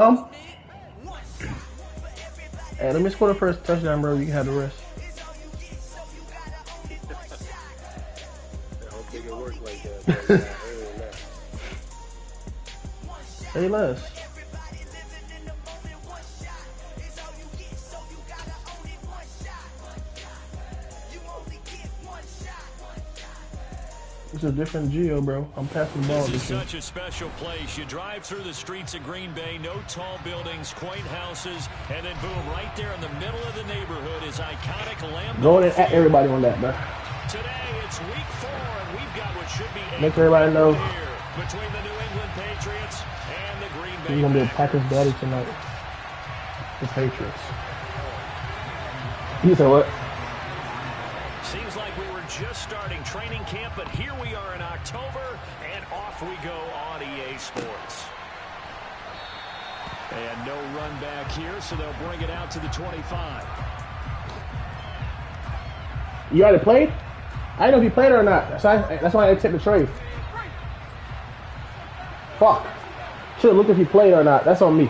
Hey, let me score the first touchdown, bro. You can have the rest. I don't think it works like that, bro. Say less. It's a different geo, bro. I'm passing the ball. This is such a special place. You drive through the streets of Green Bay, no tall buildings, quaint houses, and then boom, right there in the middle of the neighborhood is iconic Lambeau. Go in at everybody on that, bro. Today it's week 4, and we've got what should be make everybody know between the New England Patriots and the Green Bay. He's gonna be a Packers daddy tonight. The Patriots. You said what? Seems like we were just starting training camp, but here we are in October, and off we go on EA Sports. And no run back here, so they'll bring it out to the 25. You already played? I didn't know if you played or not. That's why I accept the trade. Fuck. Should've looked if you played or not. That's on me.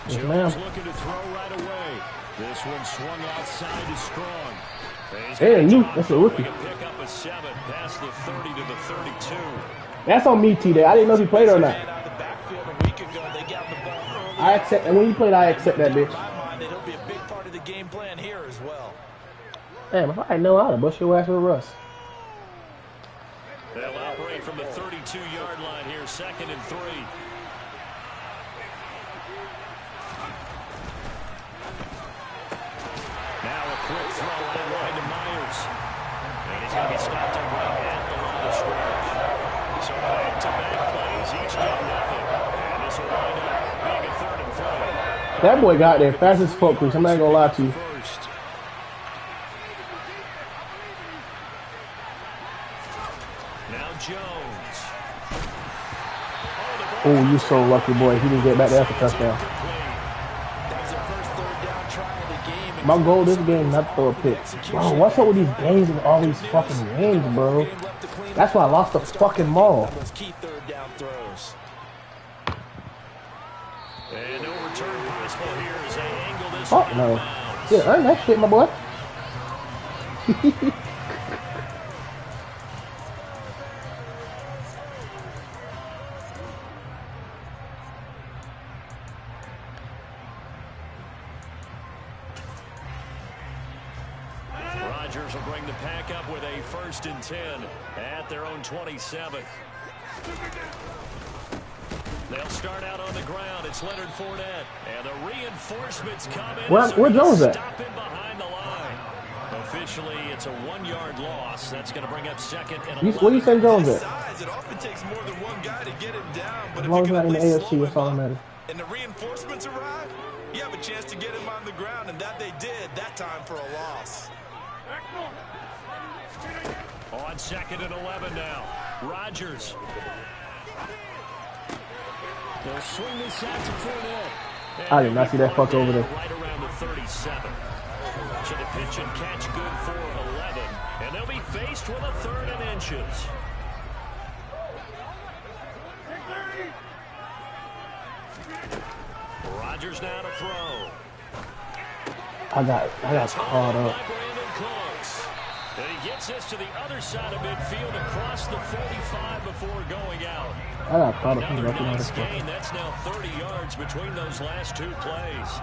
Yes, ma'am. Looking to throw right away. This one swung outside to Strong. Hey, you. That's a rookie. Pick up a 7 past the 30 to the 32. That's on me, T-Day. I didn't know if you played or not. I accept, and when you played, I accept that bitch. It'll be a big part of the game plan here as well. Damn, if I know how to bust your ass with Russ. They'll operate from the 32-yard line here, 2nd and 3. Now a quick throw out wide to Myers. And he's going to be stopped up right at the line of scrimmage. So back-to-back plays, each get nothing. And this will wind up being a 3rd and 3. That boy got there fast as fuck, Chris. I'm not gonna lie to you. Now Jones. Oh, you so lucky, boy. He didn't get back there for touchdown. My goal this game not to throw a pick. Bro, what's up with these games and all these fucking games, bro? That's why I lost the fucking mall. And no return possible here as they angle this. Fuck no. Yeah, earn that shit, my boy. Rodgers will bring the pack up with a 1st and 10 at their own 27. They'll start out on the ground. It's Leonard Fournette. And the reinforcements come in. Where Jones at? Stop him behind the line. Officially, it's a 1-yard loss. That's going to bring up 2nd and 11. Where you say Jones at? It often takes more than one guy to get him down. But as long as not in the AFC, that's all that matters. And the reinforcements arrive, you have a chance to get him on the ground, and that they did that time for a loss. On 2nd and 11 now. Rodgers. They'll swing this out to Fournette. I did not see that fuck over there. Right around the 37. So the pitch and catch good for 11. And they'll be faced with a 3rd and inches. Rodgers now to throw. I got caught up. And he gets this to the other side of midfield across the 45 before going out. I got caught up. Another nice gain. That's now 30 yards between those last 2 plays.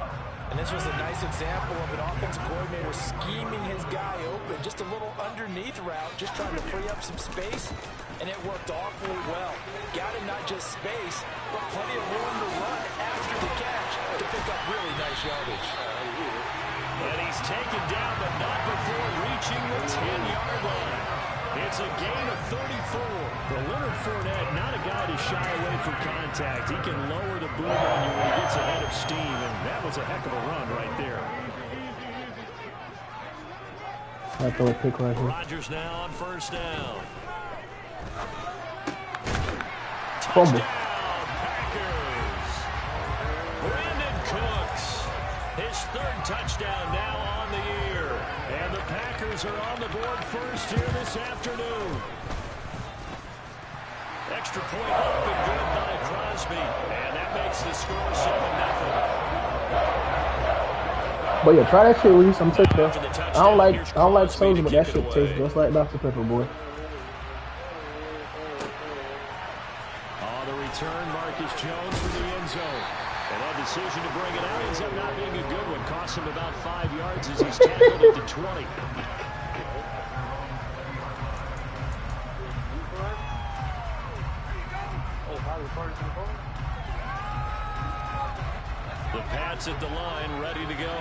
And this was a nice example of an offensive coordinator scheming his guy open. Just a little underneath route, just trying to free up some space, and it worked awfully well. Got him not just space, but plenty of room to run after the catch to pick up really nice yardage. And he's taken down, but not before reaching the 10-yard line. It's a gain of 34. Well, Leonard Fournette, not a guy to shy away from contact. He can lower the boom on you when he gets ahead of steam, and that was a heck of a run right there. I throw a pick right here. Rodgers now on 1st down. Fumble. Packers. Brandon Cooks. His 3rd touchdown now on the year. And the Packers are on the board first here this afternoon. Extra point up and good by Crosby. And that makes the score 7-0. But yeah, try that shit, Reese. I'm taking that. I don't like soda, but that shit tastes just like Dr. Pepper, boy. On the return, Marcus Jones for the end zone. And that decision to bring it out ends up not being a good one. Costs him about 5 yards as he's tackled at the 20. The Pats at the line, ready to go.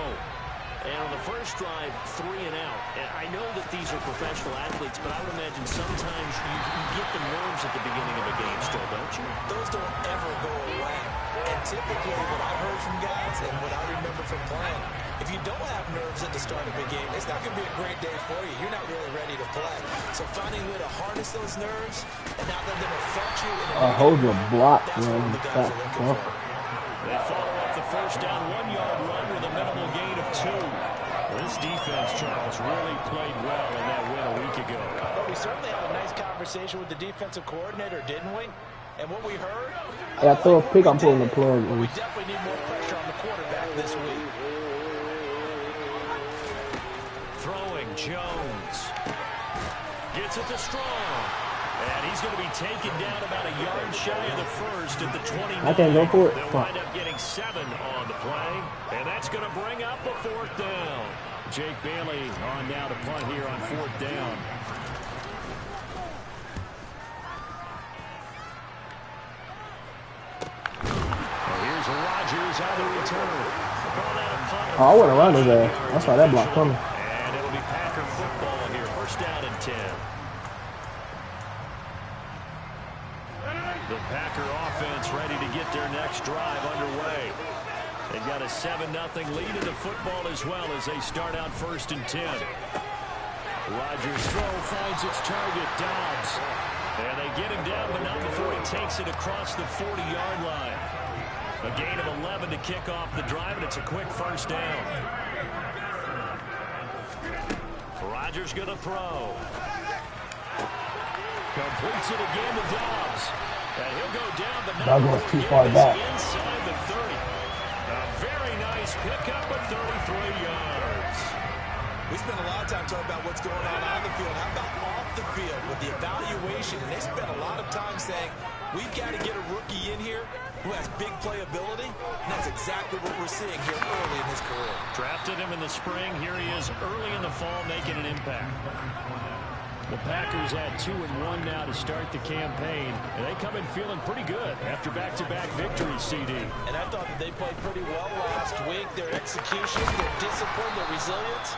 And on the first drive, 3 and out. And I know that these are professional athletes, but I would imagine sometimes you get the nerves at the beginning of a game still, don't you? Those don't ever go away. And typically what I've heard from guys and what I remember from playing, if you don't have nerves at the start of a game, it's not going to be a great day for you. You're not really ready to play. So finding a way to harness those nerves and not let them affect you. Hold your block, man. They follow up the first down 1-yard run with a minimal gain of 2. This defense, Charles, really played well in that win a week ago. But we certainly had a nice conversation with the defensive coordinator, didn't we? And what we heard... Yeah, throw a pick, I'm pulling the plug. We definitely need more pressure on the quarterback this week. Throwing, Jones. Gets it to Strong. And he's going to be taken down about a yard shy of the first at the 29. I can't go for it. They'll wind up getting 7 on the play. And that's going to bring up a 4th down. Jake Bailey on now to punt here on 4th down. Here's Rodgers on the return. Oh, I went around his ass. That's why that block coming. And it'll be Packer football here. First down and 10. The Packer offense ready to get their next drive underway. They've got a 7-0 lead in the football as well as they start out 1st and 10. Rodgers' throw finds its target, Dobbs. And they get him down, but not before he takes it across the 40-yard line. A gain of 11 to kick off the drive, and it's a quick first down. Rodgers going to throw. Completes it again to Dobbs. And he'll go down, but not goes too far back. Inside the 30. A very nice pickup of 33 yards. We spent a lot of time talking about what's going on the field. How about off the field with the evaluation? And they spent a lot of time saying, we've got to get a rookie in here who has big playability. And that's exactly what we're seeing here early in his career. Drafted him in the spring. Here he is early in the fall making an impact. The Packers had 2-1 now to start the campaign, and they come in feeling pretty good after back-to-back victories, CD. And I thought that they played pretty well last week. Their execution, their discipline, their resilience,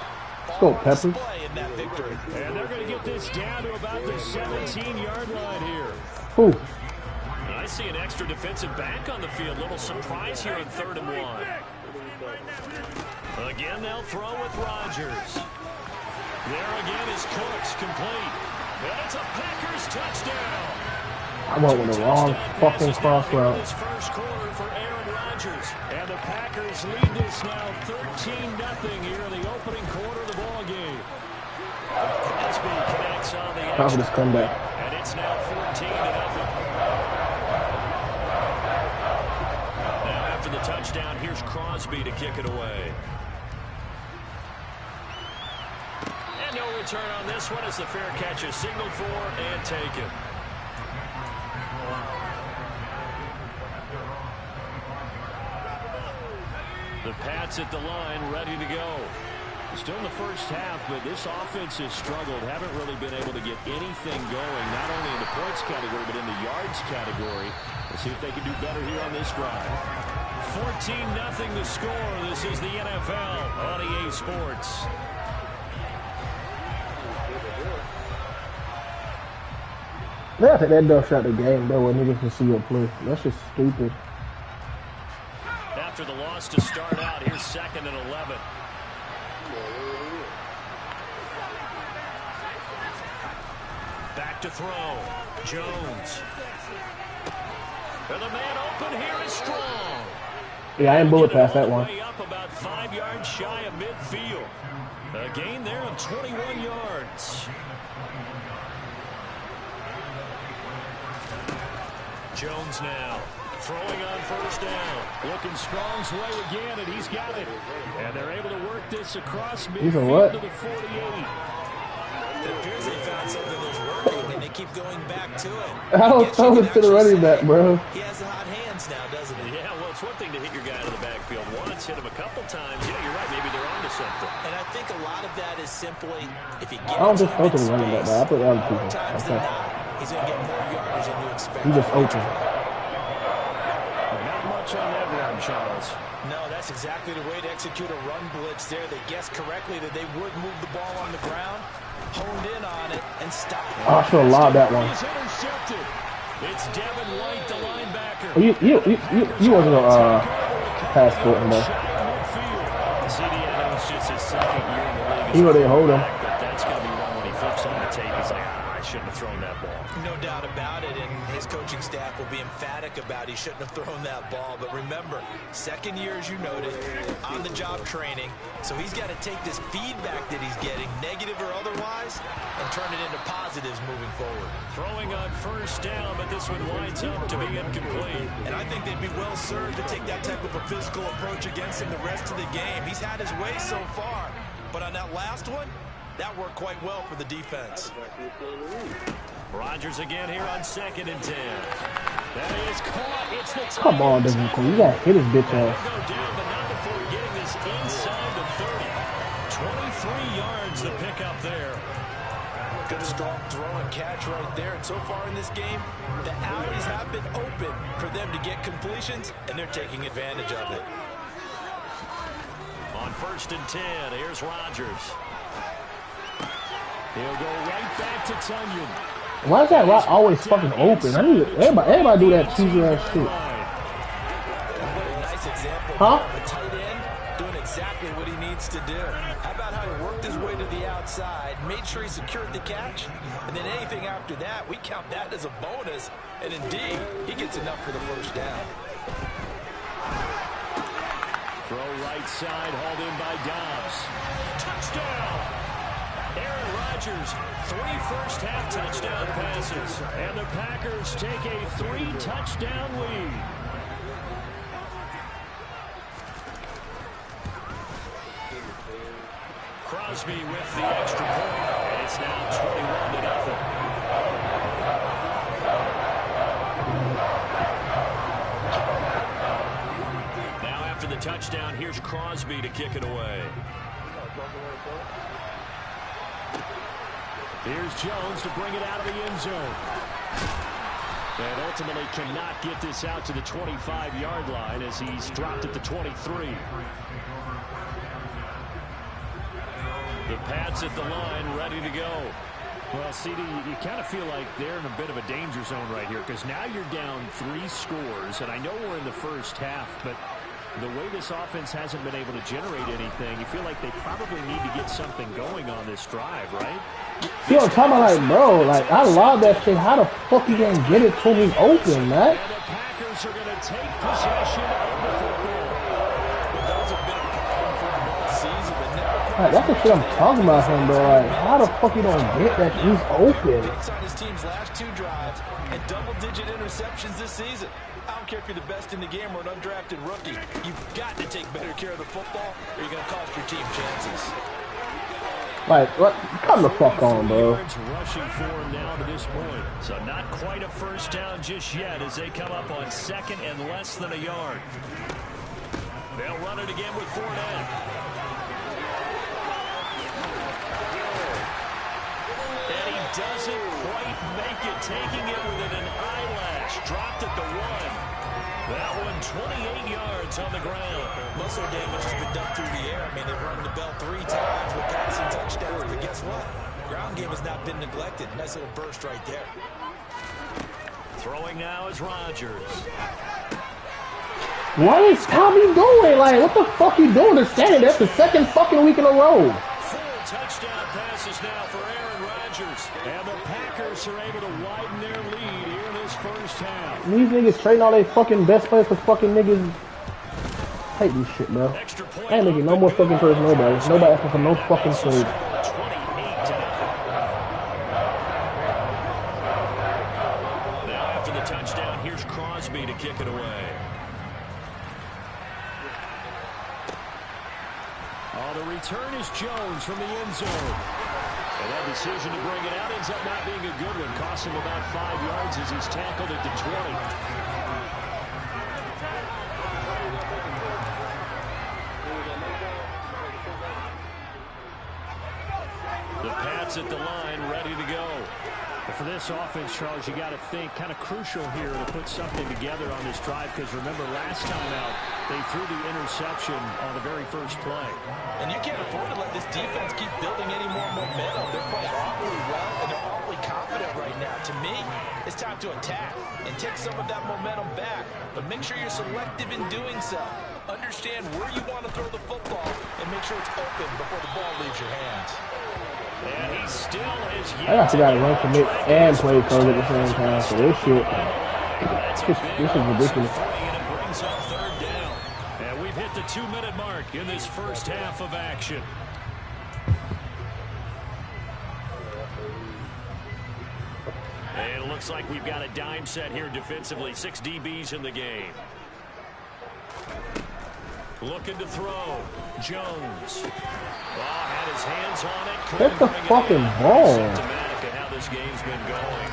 all on display in that victory. And they're going to get this down to about the 17-yard line here. Ooh. I see an extra defensive back on the field. Little surprise here on 3rd and 1. Again, they'll throw with Rodgers. There again is Cooks, complete. And it's a Packers touchdown. I went with the wrong fucking cross route. This first quarter for Aaron Rodgers. And the Packers lead this now 13-0 here in the opening quarter of the ball game. Crosby connects on the edge. Confidence comeback. And it's now 14-0. Now after the touchdown, here's Crosby to kick it away. No return on this one as the fair catch is signaled for and taken. The Pats at the line ready to go. Still in the first half, but this offense has struggled. Haven't really been able to get anything going, not only in the points category, but in the yards category. We'll see if they can do better here on this drive. 14-0 the score. This is the NFL on EA Sports. They have to take that dumb shot the game, though, where niggas can see your play. That's just stupid. After the loss to start out, here's 2nd and 11. Back to throw. Jones. And the man open here is Strong. Yeah, I ain't bullet past that one. Way up about 5 yards shy of midfield. A gain there of 21 yards. Jones now throwing on first down. Looking Strong's way again, and he's got it. And they're able to work this across midfield to the 48. It appears they found something that's working, and they keep going back to it. I don't throw it to the running back, bro. He has the hot hands now, doesn't he? Yeah, well, it's one thing to hit your guy out of the backfield once, hit him a couple times. Yeah, you're right. Maybe they're onto something. And I think a lot of that is simply if you get I don't just throw to the running back, but I put other people. more times than not, he's going to get more yardage than you expect. He just open. Not much on that run, Charles. No, that's exactly the way to execute a run blitz there. They guessed correctly that they would move the ball on the ground, honed in on it, and stopped it. I should have lobbed that one. He's intercepted. It's Devin White, the linebacker. You wasn't gonna pass for him, though. CDN was just his second year in the league. You know they hold him. But that's going to be one when he flips on the tape. He's like, I shouldn't have thrown that ball. No doubt about it, and his coaching staff will be emphatic about he shouldn't have thrown that ball. But remember, second year, as you noted, on-the-job training, so he's got to take this feedback that he's getting, negative or otherwise, and turn it into positives moving forward. Throwing on first down, but this one winds up to be incomplete. And I think they'd be well served to take that type of a physical approach against him the rest of the game. He's had his way so far, but on that last one, that worked quite well for the defense. Rodgers again here on 2nd and 10. That is caught. It's the time. Come on, Devin Cole. You gotta hit his bitch ass. Go down, but not before getting this inside the 30. 23 yards the pickup there. Good strong throw and catch right there. And so far in this game, the alleys have been open for them to get completions, and they're taking advantage of it. On 1st and 10, here's Rodgers. He'll go right back to Tunyon. Why is that route always fucking open? I need everybody do that cheesy ass shit. What a nice example Huh? of a tight end doing exactly what he needs to do. How about how he worked his way to the outside, made sure he secured the catch, and then anything after that, we count that as a bonus. And indeed, he gets enough for the first down. Throw right side, hauled in by Dobbs. Touchdown! Aaron Rodgers, 3 first-half touchdown passes. And the Packers take a 3-touchdown lead. Crosby with the extra point. And it's now 21-0. Now after the touchdown, here's Crosby to kick it away. Here's Jones to bring it out of the end zone. And ultimately cannot get this out to the 25-yard line as he's dropped at the 23. The Pats at the line, ready to go. Well, CD, you kind of feel like they're in a bit of a danger zone right here because now you're down 3 scores, and I know we're in the first half, but the way this offense hasn't been able to generate anything, you feel like they probably need to get something going on this drive, right? You know, I'm talking about, like, bro, like, I love that shit. How the fuck you gonna get it to me open, man? And the Packers are going to take possession of the football. That was a big problem for him all season, but never Like, that's the shit I'm talking about him, bro. Like, how the fuck you don't get that he's open? picks on his team's last 2 drives and double-digit interceptions this season. I don't care if you're the best in the game or an undrafted rookie. You've got to take better care of the football or you're going to cost your team chances. Like, what? Come the fuck on, bro. Yards rushing for him now to this point. So not quite a first down just yet as they come up on 2nd and less than a yard. They'll run it again with Fournette. And he doesn't quite make it, taking it within an eyelash. Dropped at the 1. That one 28 yards on the ground. Muscle damage has been done through the air. I mean, they've run the bell 3 times with passing touchdowns, but guess what? Ground game has not been neglected. Nice little burst right there. Throwing now is Rodgers. What is Tommy doing? Like, what the fuck you doing? They're standing there for the 2nd fucking week in a row. 4 touchdown passes now for Aaron Rodgers. And the Packers are able to widen their lead here in this first half. These niggas trading all their fucking best players for fucking niggas. I hate this shit, bro. Extra point. I ain't making no more fucking trades, nobody. Nobody asking for no fucking trade. 28-0. Now after the touchdown, here's kick it away. Oh, the return is Jones from the end zone. And that decision to bring it out ends up not being a good one. Costs him about 5 yards as he's tackled at the 20. The Pats at the line, ready to go. For this offense, Charles, you got to think kind of crucial here to put something together on this drive, because remember last time out they threw the interception on the very first play. And you can't afford to let this defense keep building any more momentum. They're playing awfully well, and they're awfully confident right now. To me, it's time to attack and take some of that momentum back, but make sure you're selective in doing so. Understand where you want to throw the football and make sure it's open before the ball leaves your hands. And he still has yet I forgot to run commit and play code at the same time. So this shit, this is ridiculous. And it brings up third down. And we've hit the 2-minute mark in this first half of action. And it looks like we've got a dime set here defensively. 6 DBs in the game. Looking to throw. Jones. Had his hands on it. That's the fucking ball. Symptomatic of how this game's been going.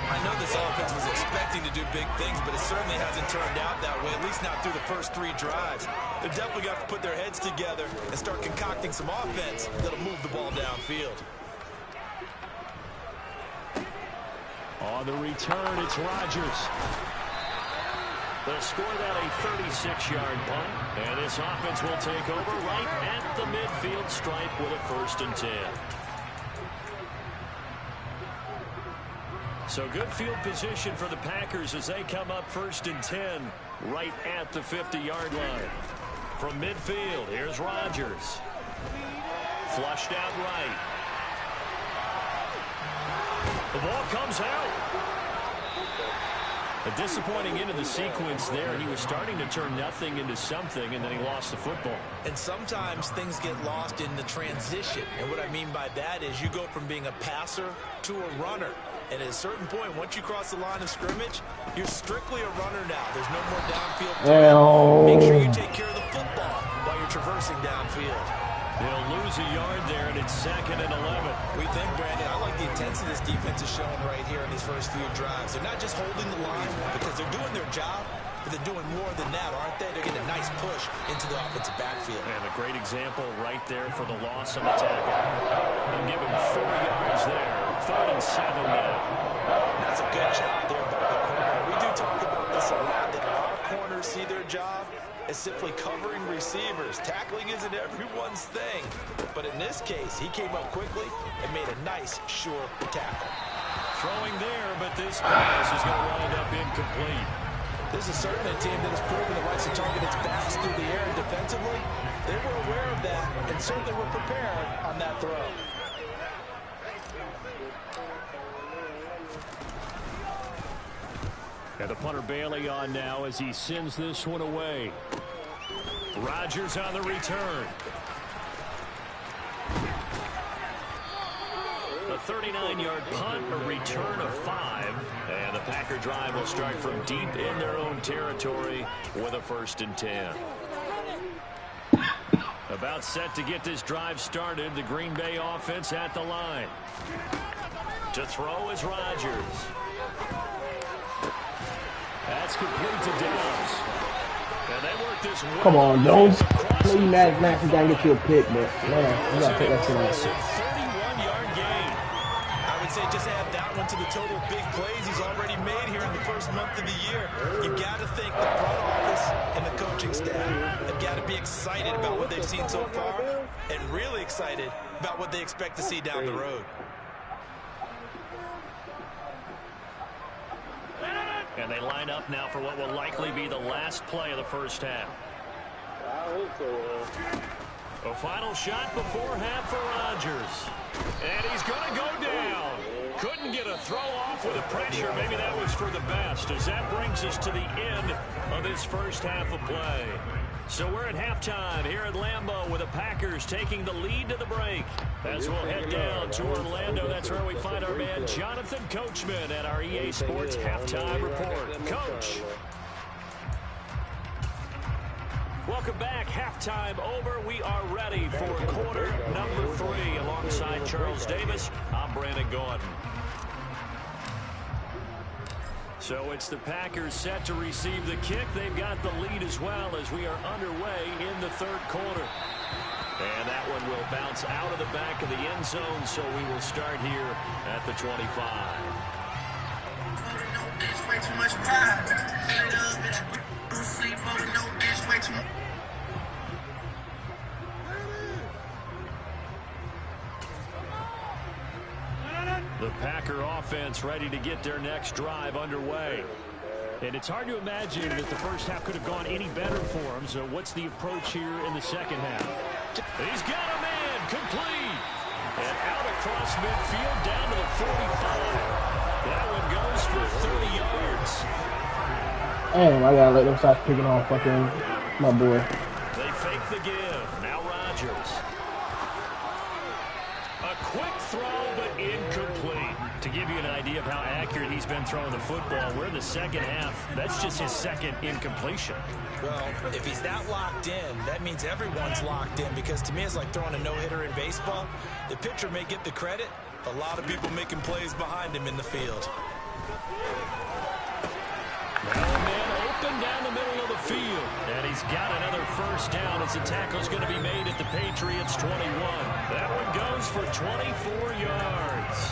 I know this offense was expecting to do big things, but it certainly hasn't turned out that way, at least not through the first 3 drives. They're definitely got to put their heads together and start concocting some offense that'll move the ball downfield. On the return, it's Rodgers. They'll score that a 36-yard punt, and this offense will take over right at the midfield stripe with a 1st and 10. So good field position for the Packers as they come up 1st and 10 right at the 50-yard line. From midfield, here's Rodgers. Flushed out right. The ball comes out. A disappointing end of the sequence there. He was starting to turn nothing into something, and then he lost the football. And sometimes things get lost in the transition. And what I mean by that is you go from being a passer to a runner. And at a certain point, once you cross the line of scrimmage, you're strictly a runner now. There's no more downfield play. Make sure you take care of the football while you're traversing downfield. They'll lose a yard there, and it's 2nd and 11. We think, Brandon, I like the intensity this defense is showing right here in these first few drives. They're not just holding the line because they're doing their job, but they're doing more than that, aren't they? They're getting a nice push into the offensive backfield. And a great example right there for the loss on the tackle. They'll give him 4 yards there. 3rd and 7 now. That's a good job there by the corner. We do talk about this a lot, that a lot of corners see their job as simply covering receivers. Tackling isn't everyone's thing. But in this case, he came up quickly and made a nice, sure tackle. Throwing there, but this pass is going to wind up incomplete. This is certainly a team that has proven it likes to target its backs through the air, and defensively, they were aware of that and certainly were prepared on that throw. And the punter Bailey on now as he sends this one away. Rodgers on the return. A 39-yard punt, a return of 5. And the Packer drive will start from deep in their own territory with a 1st and 10. About set to get this drive started. The Green Bay offense at the line. To throw is Rodgers. That's complete to Downs. And they work this one. Come on, Jones. I know you mad Max is gonna get you a pick, but man, you gotta take that shit out. 31-yard gain. I would say just add that one to the total big plays he's already made here in the first month of the year. You've got to think the front office and the coaching staff have got to be excited about what they've seen so far and really excited about what they expect to see down the road. And they line up now for what will likely be the last play of the first half. A final shot before half for Rodgers. And he's going to go down. Couldn't get a throw off with the pressure. Maybe that was for the best, as that brings us to the end of this first half of play. So we're at halftime here at Lambeau with the Packers taking the lead to the break. As we'll head down to Orlando, that's where we find our man Jonathan Coachman at our EA Sports Halftime Report. Coach. Welcome back. Halftime over. We are ready for quarter number 3. Alongside Charles Davis, I'm Brandon Gordon. So it's the Packers set to receive the kick. They've got the lead as well as we are underway in the third quarter. And that one will bounce out of the back of the end zone, so we will start here at the 25. Way too much pride. Sleep over no bitch, way too much. The Packer offense ready to get their next drive underway. And it's hard to imagine that the first half could have gone any better for him. So what's the approach here in the second half? He's got a man complete. And out across midfield down to the 45. That one goes for 30 yards. Damn, I gotta let them stop picking on fucking my boy. They fake the give. Now Rodgers. A quick throw, but incomplete. To give you an idea of how accurate he's been throwing the football, we're in the second half. That's just his second incompletion. Well, if he's that locked in, that means everyone's locked in, because to me it's like throwing a no-hitter in baseball. The pitcher may get the credit. A lot of people making plays behind him in the field. Well, man, open down the middle of the field. And he's got another first down as the tackle's going to be made at the Patriots 21. That one goes for 24 yards.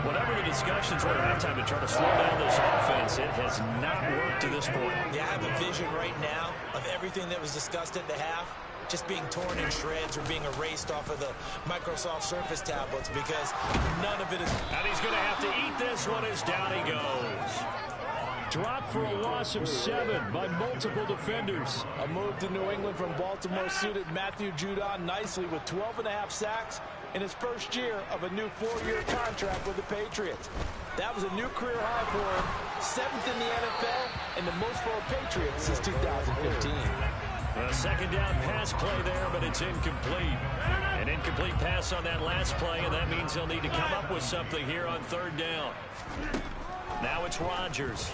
Whatever the discussions were at halftime to try to slow down this offense, it has not worked to this point. Yeah, I have a vision right now of everything that was discussed at the half just being torn in shreds or being erased off of the Microsoft Surface tablets, because none of it is... And he's going to have to eat this one as down he goes. Dropped for a loss of 7 by multiple defenders. A move to New England from Baltimore suited Matthew Judon nicely with 12.5 sacks in his first year of a new 4-year contract with the Patriots. That was a new career high for him, 7th in the NFL, and the most for a Patriot since 2015. A second down pass play there, but it's incomplete. An incomplete pass on that last play, and that means they'll need to come up with something here on third down. Now it's Rodgers.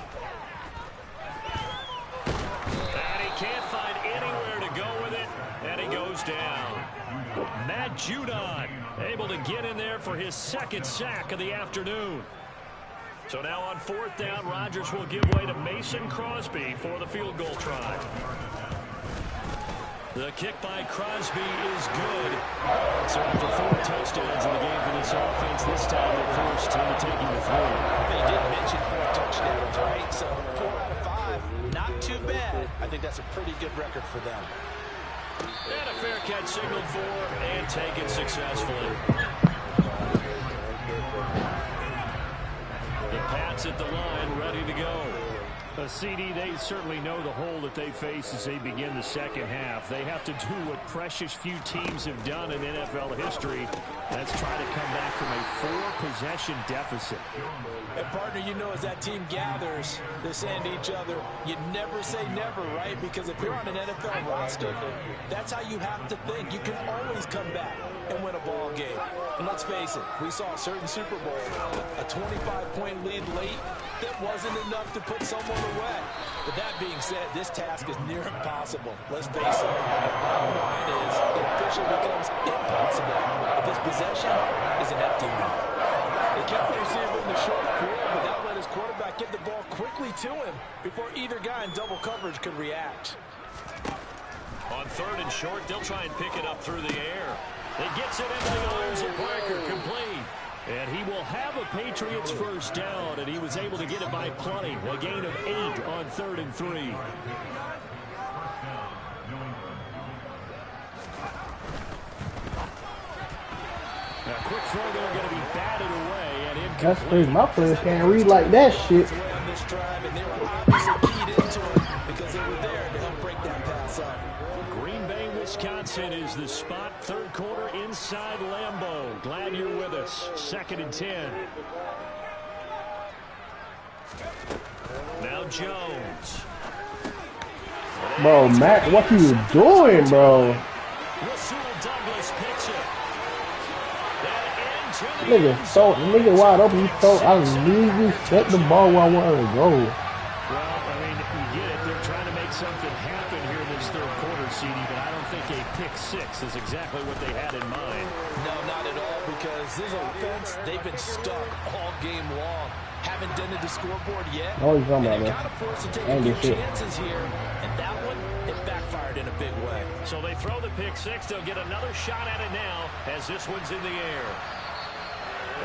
And he can't find anywhere to go with it, and he goes down. Matt Judon able to get in there for his second sack of the afternoon. So now on fourth down, Rodgers will give way to Mason Crosby for the field goal try. The kick by Crosby is good. So after 4 touchdowns in the game for this offense, this time they're forced into taking the 3. They didn't mention 4 touchdowns, right? So 4 out of 5, not too bad. I think that's a pretty good record for them. And a fair catch signaled for and taken successfully. The Pats at the line, ready to go. CD, they certainly know the hole that they face as they begin the second half. They have to do what precious few teams have done in NFL history. That's try to come back from a 4-possession deficit. And partner, you know, as that team gathers, they're saying to each other, you never say never, right? Because if you're on an NFL roster, that's how you have to think. You can always come back and win a ball game. And let's face it, we saw a certain Super Bowl, a 25-point lead late, that wasn't enough to put someone away. But that being said, this task is near impossible. Let's face it, the bottom line is it officially becomes impossible if this possession is an empty one. They kept the receiver in the short field, but that let his quarterback get the ball quickly to him before either guy in double coverage could react. On third and short, they'll try and pick it up through the air. It gets it into the arms of Parker, complete. And he will have a Patriots first down, and he was able to get it by plenty. A gain of 8 on 3rd and 3. A quick throw there, going to be batted away and incomplete. That's crazy. My players can't read like that shit. On this drive, and they were obviously keyed into it because they were there to help break that pass up. Green Bay, Wisconsin is the spot. Third quarter inside Lambeau. Glad you're with us. 2nd and 10. Now Jones. Bro, Matt, what you doing, bro? Rasul Douglas picks it. Nigga wide open. You throw. I immediately set the ball where I wanted to go. Well, I mean, you get it. They're trying to make make something happen here in this third quarter, CD, but I don't think a pick six is exactly what they had in mind. No, not at all, because this offense, they've been stuck all game long. Haven't dented the scoreboard yet. Oh, he's and they're kind of forced to take a few chances here. And that one, it backfired in a big way. So they throw the pick six. They'll get another shot at it now as this one's in the air.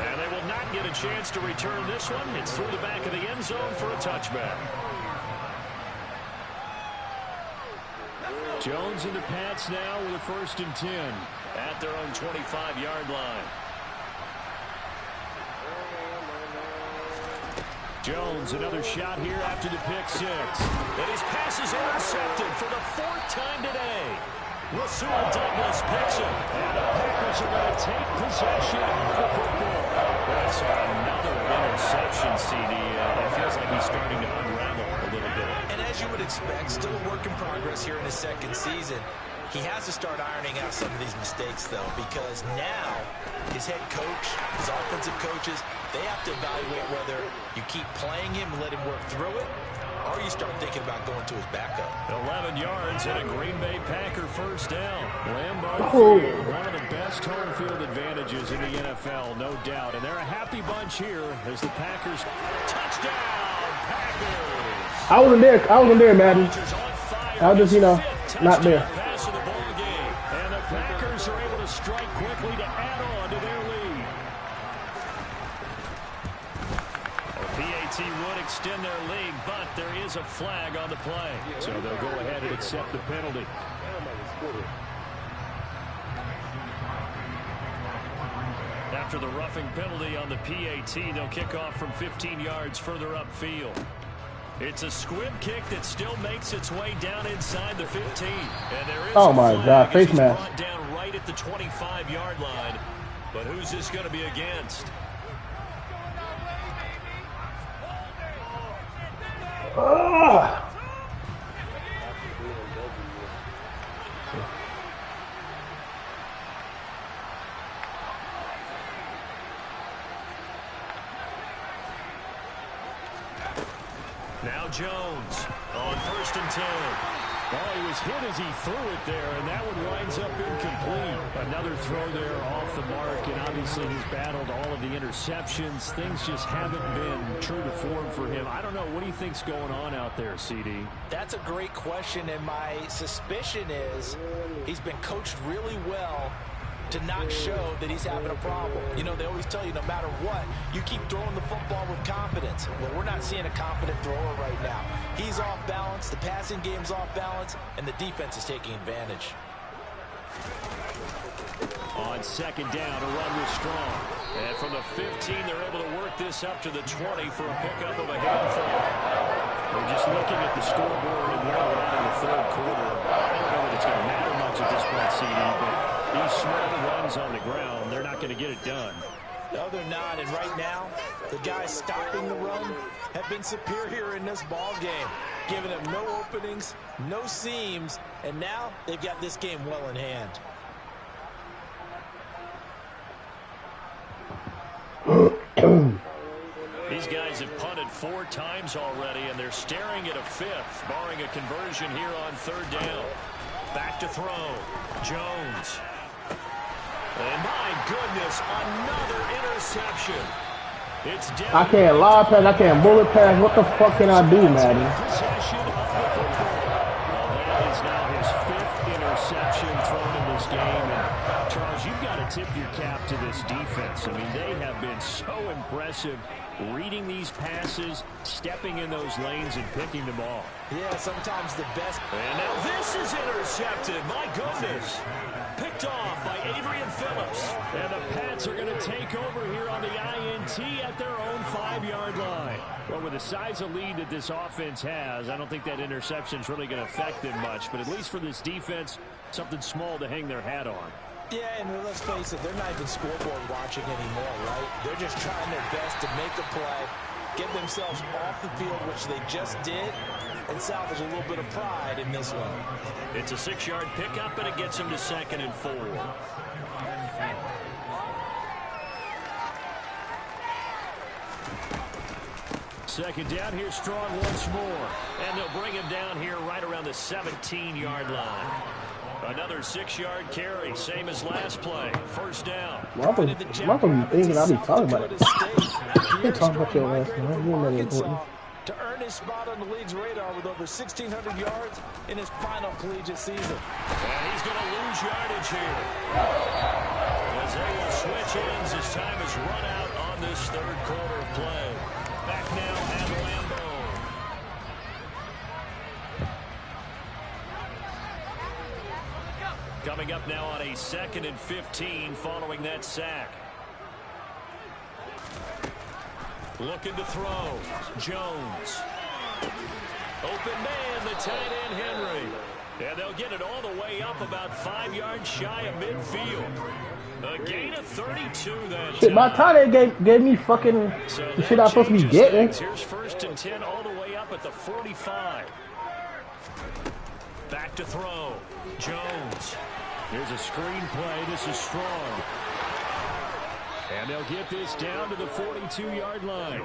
And they will not get a chance to return this one. It's through the back of the end zone for a touchback. Jones and the Pats now with a 1st and 10 at their own 25-yard line. Jones, another shot here after the pick six. And his pass is intercepted for the 4th time today. Rasul Douglas picks it. And the Packers are going to take possession of the football. That's another interception, CD. It feels like he's starting to unravel a little bit. And as you would expect, still a work in progress here in his 2nd season. He has to start ironing out some of these mistakes, though, because now his head coach, his offensive coaches, they have to evaluate whether you keep playing him and let him work through it, or you start thinking about going to his backup. 11 yards and a Green Bay Packer 1st down. Lambeau Field, one of the best home field advantages in the NFL, no doubt. And they're a happy bunch here as the Packers touchdown Packers. I wasn't there, Madden. I was just, not there. And the Packers are able to strike quickly to add on to their lead. PAT would extend their lead, but there is a flag on the play. So they'll go ahead and accept the penalty. After the roughing penalty on the PAT, they'll kick off from 15 yards further upfield. It's a squib kick that still makes its way down inside the 15. And there is oh my God, face mask. Brought down right at the 25-yard line. But who's this going to be against? Now Jones on 1st and 10. Oh, he was hit as he threw it there, and that one winds up incomplete. Another throw there off the mark, and obviously he's battled all of the interceptions. Things just haven't been true to form for him. I don't know. What do you think's going on out there, CD? That's a great question, and my suspicion is he's been coached really well to not show that he's having a problem. You know, they always tell you no matter what, you keep throwing the football with confidence. Well, we're not seeing a confident thrower right now. He's off balance, the passing game's off balance, and the defense is taking advantage. On 2nd down, a run was strong. And from the 15, they're able to work this up to the 20 for a pickup of a handful. We're just looking at the scoreboard and where we're at in the 3rd quarter. I don't know that it's going to matter much at this point, CD, but these small runs on the ground, they're not going to get it done. No, they're not. And right now, the guys stopping the run have been superior in this ball game, giving them no openings, no seams, and now they've got this game well in hand. These guys have punted 4 times already, and they're staring at a 5th, barring a conversion here on 3rd down. Back to throw. Jones. And my goodness, another interception. It's down. I can't lob pass, I can't bullet pass. What the fuck can I do, Madden? Possession of the football. Well, that is now his 5th interception thrown in this game. And Charles, you've got to tip your cap to this defense. I mean, they have been so impressive reading these passes, stepping in those lanes, and picking them off. Yeah, sometimes the best. And now this is intercepted. My goodness. Picked off by Adrian Phillips. And the Pats are going to take over here on the INT at their own 5-yard line. Well, with the size of lead that this offense has, I don't think that interception is really going to affect them much. But at least for this defense, something small to hang their hat on. Yeah, and let's face it, they're not even scoreboard watching anymore, right? They're just trying their best to make a play, get themselves off the field, which they just did, and salvage a little bit of pride in this one. It's a 6-yard pickup, and it gets them to 2nd and 4. Second down here, strong once more. And they'll bring him down here right around the 17-yard line. Another 6-yard carry, same as last play. First down. Welcome be thinking I'll be talking about it. You're talking about your last man. You ain't that important. To earn his spot on the league's radar with over 1,600 yards in his final collegiate season. And he's going to lose yardage here. As they will switch ends as time is run out on this third quarter of play. Back now at Lambeau. Coming up now on a 2nd and 15 following that sack. Looking to throw. Jones. Open man, the tight end Henry. And they'll get it all the way up about 5 yards shy of midfield. A gain of 32 that shit, my tight end gave me fucking the shit I'm supposed to be getting. Here's 1st and 10 all the way up at the 45. Back to throw. Jones. Here's a screen play. This is strong. And they'll get this down to the 42-yard line.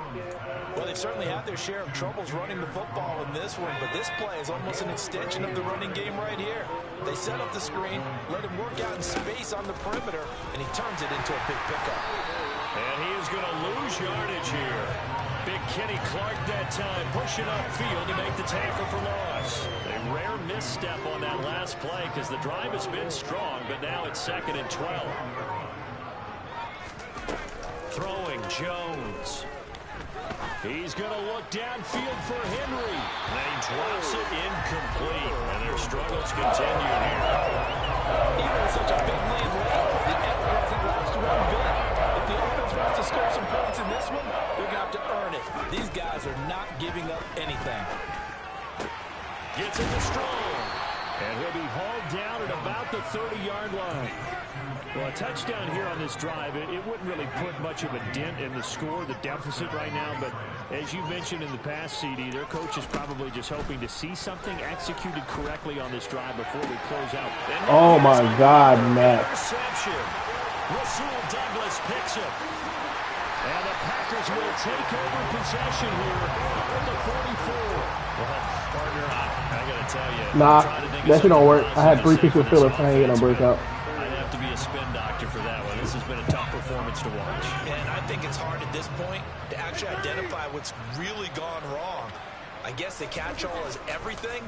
Well, they've certainly had their share of troubles running the football in this one, but this play is almost an extension of the running game right here. They set up the screen, let him work out in space on the perimeter, and he turns it into a big pickup. And he is going to lose yardage here. Big Kenny Clark that time, pushing upfield to make the tackle for loss. A rare misstep on that last play because the drive has been strong, but now it's 2nd and 12. Throwing Jones. He's going to look downfield for Henry. And he drops it incomplete. And their struggles continue here. Even with such a big lead, the effort hasn't lasted one bit. If the offense wants to score some points in this one, they're going to have to earn it. These guys are not giving up anything. Gets it to Strong. And he'll be hauled down at about the 30-yard line. Well, a touchdown here on this drive, it wouldn't really put much of a dent in the score, the deficit right now. But as you mentioned in the past, CD, their coach is probably just hoping to see something executed correctly on this drive before we close out. Oh, my God, Matt. Interception. Rasul Douglas picks it. And the Packers will take over possession here at the 44. Well, partner, I got to tell you. Nah, that shit don't work. I had 3 picks with Phillips. I ain't getting no breakout. To be a spin doctor for that one. This has been a tough performance to watch. And I think it's hard at this point to actually identify what's really gone wrong. I guess the catch-all is everything.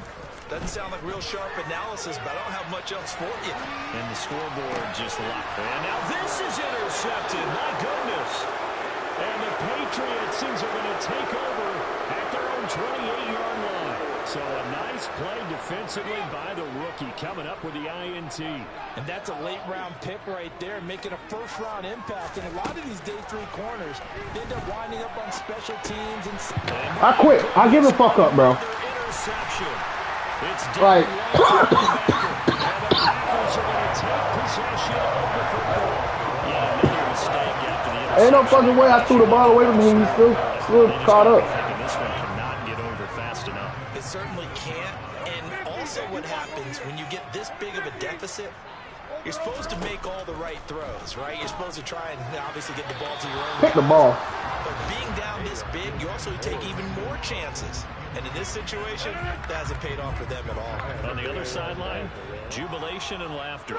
Doesn't sound like real sharp analysis, but I don't have much else for you. And the scoreboard just locked. And now this is intercepted. My goodness. And the Patriots seems are going to take over at their own 28-yard line. So a nice play defensively by the rookie coming up with the INT. And that's a late-round pick right there, making a first-round impact. And a lot of these day 3 corners end up winding up on special teams. And I quit. I give a fuck up, bro. Interception. It's like, and the Packers are going to take possession of the football. Yeah, another mistake after the interception. Ain't no fucking way I threw the ball away from him. He's still caught up. This one cannot get over fast enough. It certainly can't. And also what happens when you get this big of a deficit, you're supposed to make all the right throws, right? You're supposed to try and obviously get the ball to your own. Pick the ball. But being down this big, you also take even more chances. And in this situation, that hasn't paid off for them at all. On the other sideline, jubilation and laughter.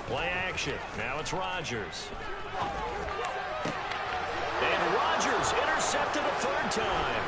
Play action. Now it's Rodgers. And Rodgers intercepted a 3rd time.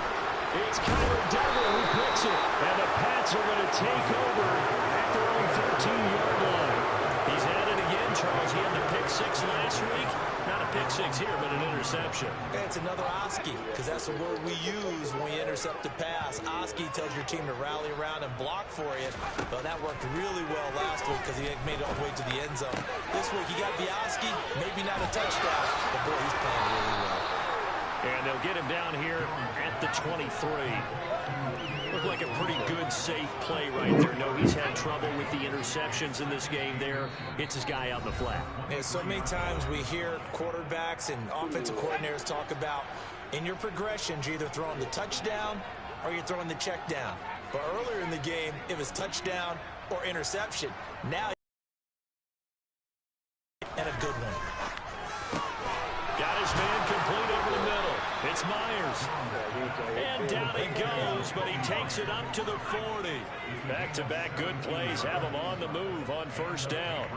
It's Kyler Duggar who picks it. And the Pats are going to take over at their own 13-yard line. He's at it again, Charles. He had the pick 6 last week. Not a pick 6 here, but an interception. It's another Oski, because that's the word we use when we intercept a pass. Oski tells your team to rally around and block for you. Well, that worked really well last week because he made it all the way to the end zone. This week he got the Oski, maybe not a touchdown, but boy, he's playing really well. And they'll get him down here at the 23. Looked like a pretty good, safe play right there. No, he's had trouble with the interceptions in this game there. Hits his guy out in the flat. Yeah, so many times we hear quarterbacks and offensive coordinators talk about in your progressions, you're either throwing the touchdown or you're throwing the check down. But earlier in the game, it was touchdown or interception. Now, and a good one. Got his man complete over the middle. It's but he takes it up to the 40. Back-to-back good plays have him on the move on first down.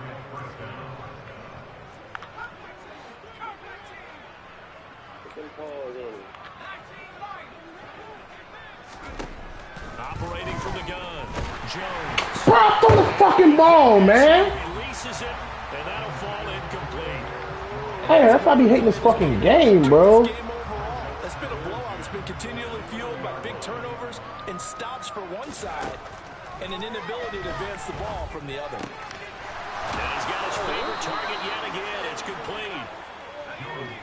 Operating from the gun, Jones. Bro, throw the fucking ball, man. Releases it, and that'll fall incomplete. Hey, that's why I be hating this fucking game, bro. It's been a blowout. It's been continually fueled by big turnovers and stops for one side and an inability to advance the ball from the other. And he's got his favorite target yet again. It's complete.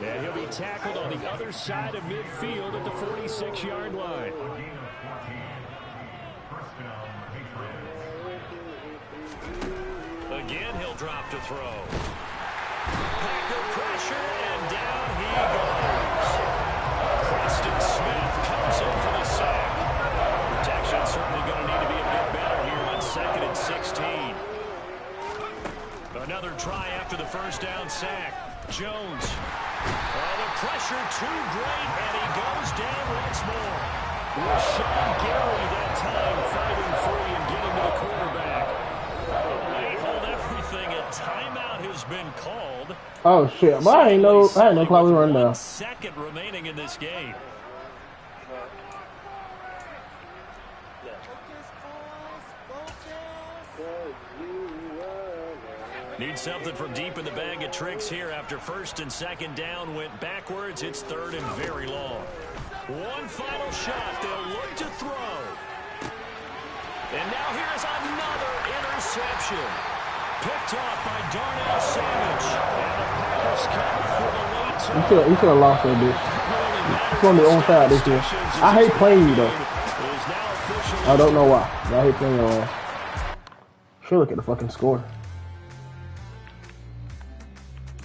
And he'll be tackled on the other side of midfield at the 46-yard line. Again, he'll drop to throw. Packer pressure, and down he goes. Preston Smith comes in for the sack. Protection certainly going to need to be a bit better here on 2nd and 16. Another try after the first down sack. Jones. Oh, the pressure too great, and he goes down once more. Sean Gary that time fighting free and getting to the quarterback. They hold everything. A timeout has been called. Oh shit! But I ain't know Cloud was run down. 1 second remaining in this game. Need something from deep in the bag of tricks here after 1st and 2nd down went backwards. It's 3rd and very long. One final shot. They'll look to throw. And now here's another interception. Picked off by Darnell Savage. And the Packers come up with a late You should have lost that bitch. It's on the own side this year. I hate playing you though. I don't know why. I hate playing your ass. Should look at the fucking score.